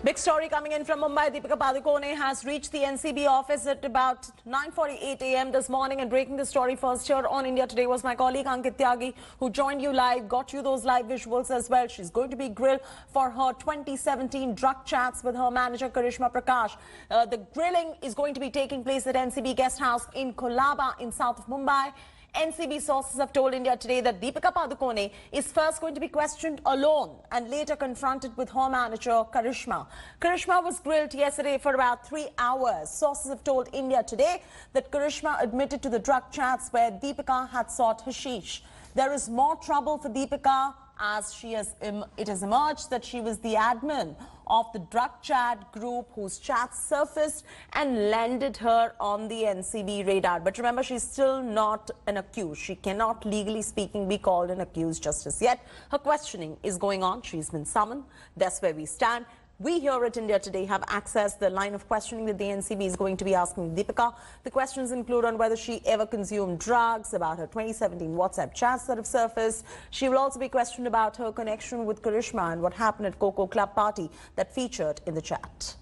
Big story coming in from Mumbai. Deepika Padukone has reached the NCB office at about 9:48 a.m. this morning, and breaking the story first here on India Today was my colleague Ankit Tyagi, who joined you live, got you those live visuals as well. She's going to be grilled for her 2017 drug chats with her manager Karishma Prakash. The grilling is going to be taking place at NCB Guest House in Kolaba in south of Mumbai. NCB sources have told India Today that Deepika Padukone is first going to be questioned alone and later confronted with her manager Karishma. Karishma was grilled yesterday for about 3 hours. Sources have told India Today that Karishma admitted to the drug chats where Deepika had sought hashish. There is more trouble for Deepika as it has emerged that she was the admin of the drug chat group whose chats surfaced and landed her on the NCB radar. But remember, she's still not an accused. She cannot, legally speaking, be called an accused just as yet. Her questioning is going on. She's been summoned. That's where we stand. We here at India Today have accessed the line of questioning that the NCB is going to be asking Deepika. The questions include on whether she ever consumed drugs, about her 2017 WhatsApp chats that have surfaced. She will also be questioned about her connection with Karishma and what happened at Coco Club party that featured in the chat.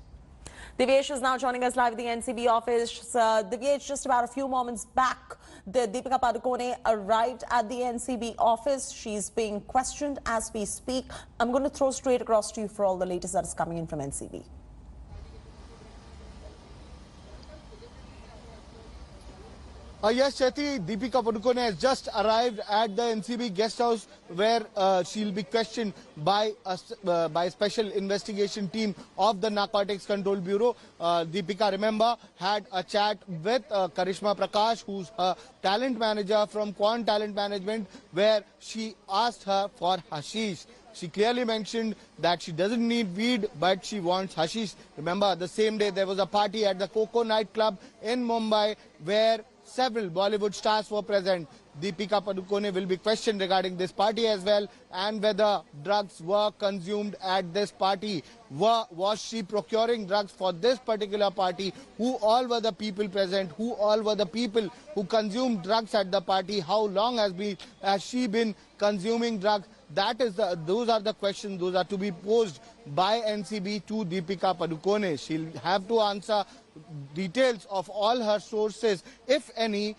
Divyesh is now joining us live at the NCB office. Divyesh, just about a few moments back, the Deepika Padukone arrived at the NCB office. She's being questioned as we speak. I'm going to throw straight across to you for all the latest that is coming in from NCB. Yes, Chaiti, Deepika Padukone has just arrived at the NCB guest house where she'll be questioned by a special investigation team of the Narcotics Control Bureau. Deepika, remember, had a chat with Karishma Prakash, who's a talent manager from Quant Talent Management, where she asked her for hashish. She clearly mentioned that she doesn't need weed, but she wants hashish. Remember, the same day there was a party at the Coco nightclub in Mumbai where several Bollywood stars were present. Deepika Padukone will be questioned regarding this party as well and whether drugs were consumed at this party. Was she procuring drugs for this particular party? Who all were the people present? Who all were the people who consumed drugs at the party? How long has she been consuming drugs? Those are the questions. Those are to be posed by NCB to Deepika Padukone. She'll have to answer details of all her sources, if any.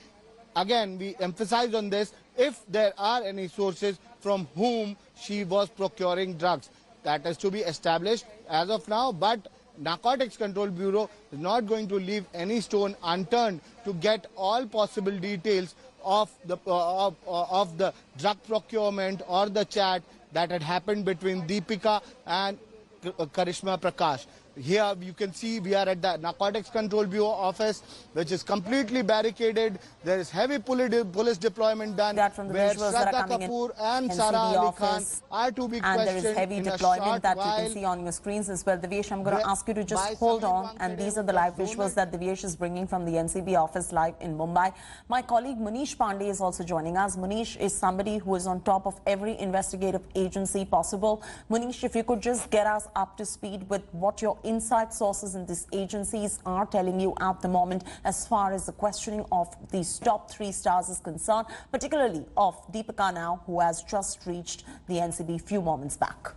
Again, we emphasize on this, if there are any sources from whom she was procuring drugs. That is to be established as of now, but Narcotics Control Bureau is not going to leave any stone unturned to get all possible details of the drug procurement or the chat that had happened between Deepika and Karishma Prakash. Here you can see we are at the Narcotics Control Bureau office, which is completely barricaded. There is heavy police deployment done where Shraddha Kapoor and Sara Ali Khan are to be questioned. And there is heavy deployment that you can see on your screens as well. Divyesh, I'm going to ask you to just hold on. And these are the live visuals that Divyesh is bringing from the NCB office live in Mumbai. My colleague Manish Pandey is also joining us. Manish is somebody who is on top of every investigative agency possible. Manish, if you could just get us up to speed with what your inside sources in these agencies are telling you at the moment as far as the questioning of these top 3 stars is concerned, particularly of Deepika now, who has just reached the NCB few moments back.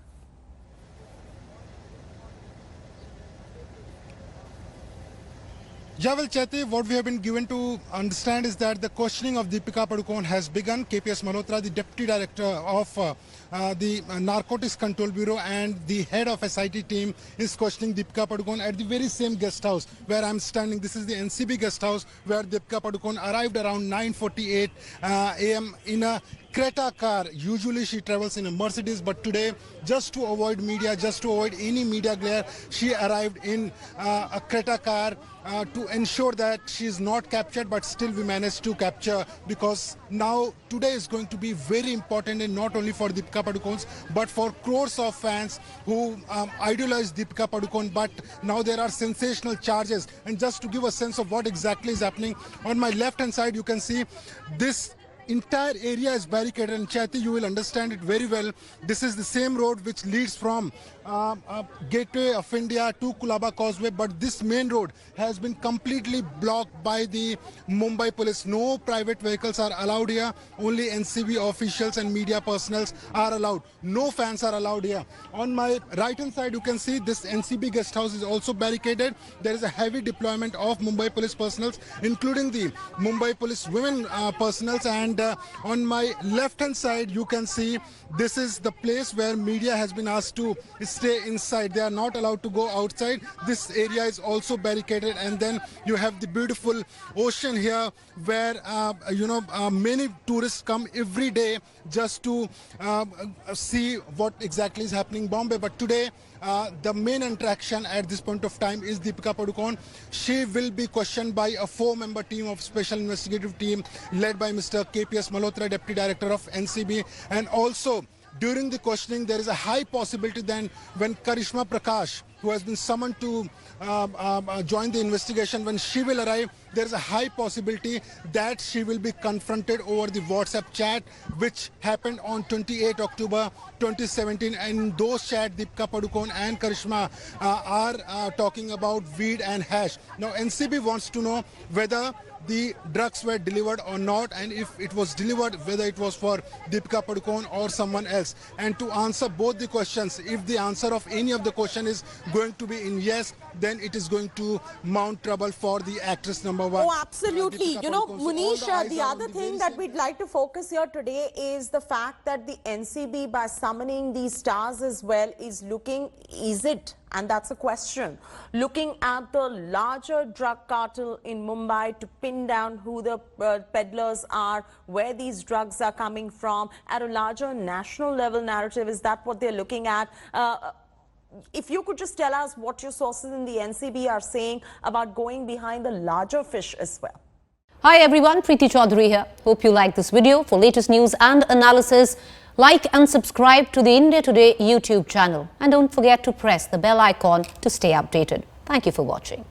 Yeah, well, Chaiti, what we have been given to understand is that the questioning of Deepika Padukone has begun. KPS Malhotra, the Deputy Director of the Narcotics Control Bureau and the head of SIT team is questioning Deepika Padukone at the very same guest house where I'm standing. This is the NCB guest house where Deepika Padukone arrived around 9:48 a.m. in a Creta car. Usually she travels in a Mercedes, but today, just to avoid media, just to avoid any media glare, she arrived in a Creta car to ensure that she is not captured, but still we managed to capture, because now today is going to be very important, and not only for Deepika Padukone, but for crores of fans who idolize Deepika Padukone. But now there are sensational charges, and just to give a sense of what exactly is happening, on my left hand side you can see this entire area is barricaded, and Chaiti, you will understand it very well. This is the same road which leads from Gateway of India to Kulaba Causeway, but this main road has been completely blocked by the Mumbai police. No private vehicles are allowed here. Only NCB officials and media personnel are allowed. No fans are allowed here. On my right hand side, you can see this NCB guest house is also barricaded. There is a heavy deployment of Mumbai police personnel, including the Mumbai police women personnel. And on my left hand side, you can see this is the place where media has been asked to stay inside. They are not allowed to go outside. This area is also barricaded, and then you have the beautiful ocean here where many tourists come every day just to see what exactly is happening in Bombay. But today the main attraction at this point of time is Deepika Padukone. She will be questioned by a 4-member team of special investigative team led by Mr. KPS Malhotra, Deputy Director of NCB. And also during the questioning, there is a high possibility then when Karishma Prakash, who has been summoned to join the investigation, when she will arrive, there is a high possibility that she will be confronted over the WhatsApp chat which happened on 28 October 2017. And in those chats, Deepika Padukone and Karishma are talking about weed and hash. Now NCB wants to know whether the drugs were delivered or not, and if it was delivered, whether it was for Deepika Padukone or someone else. And to answer both the questions, if the answer of any of the question is going to be in yes, then it is going to mount trouble for the actress number one. Oh, absolutely. You know, Munish, the other thing that we'd like to focus here today is the fact that the NCB, by summoning these stars as well, is looking, and that's a question, looking at the larger drug cartel in Mumbai to pin down who the peddlers are, where these drugs are coming from, at a larger national level narrative. Is that what they're looking at? If you could just tell us what your sources in the NCB are saying about going behind the larger fish as well. Hi everyone, Preeti Chaudhary here. Hope you like this video. For latest news and analysis, like and subscribe to the India Today YouTube channel. And don't forget to press the bell icon to stay updated. Thank you for watching.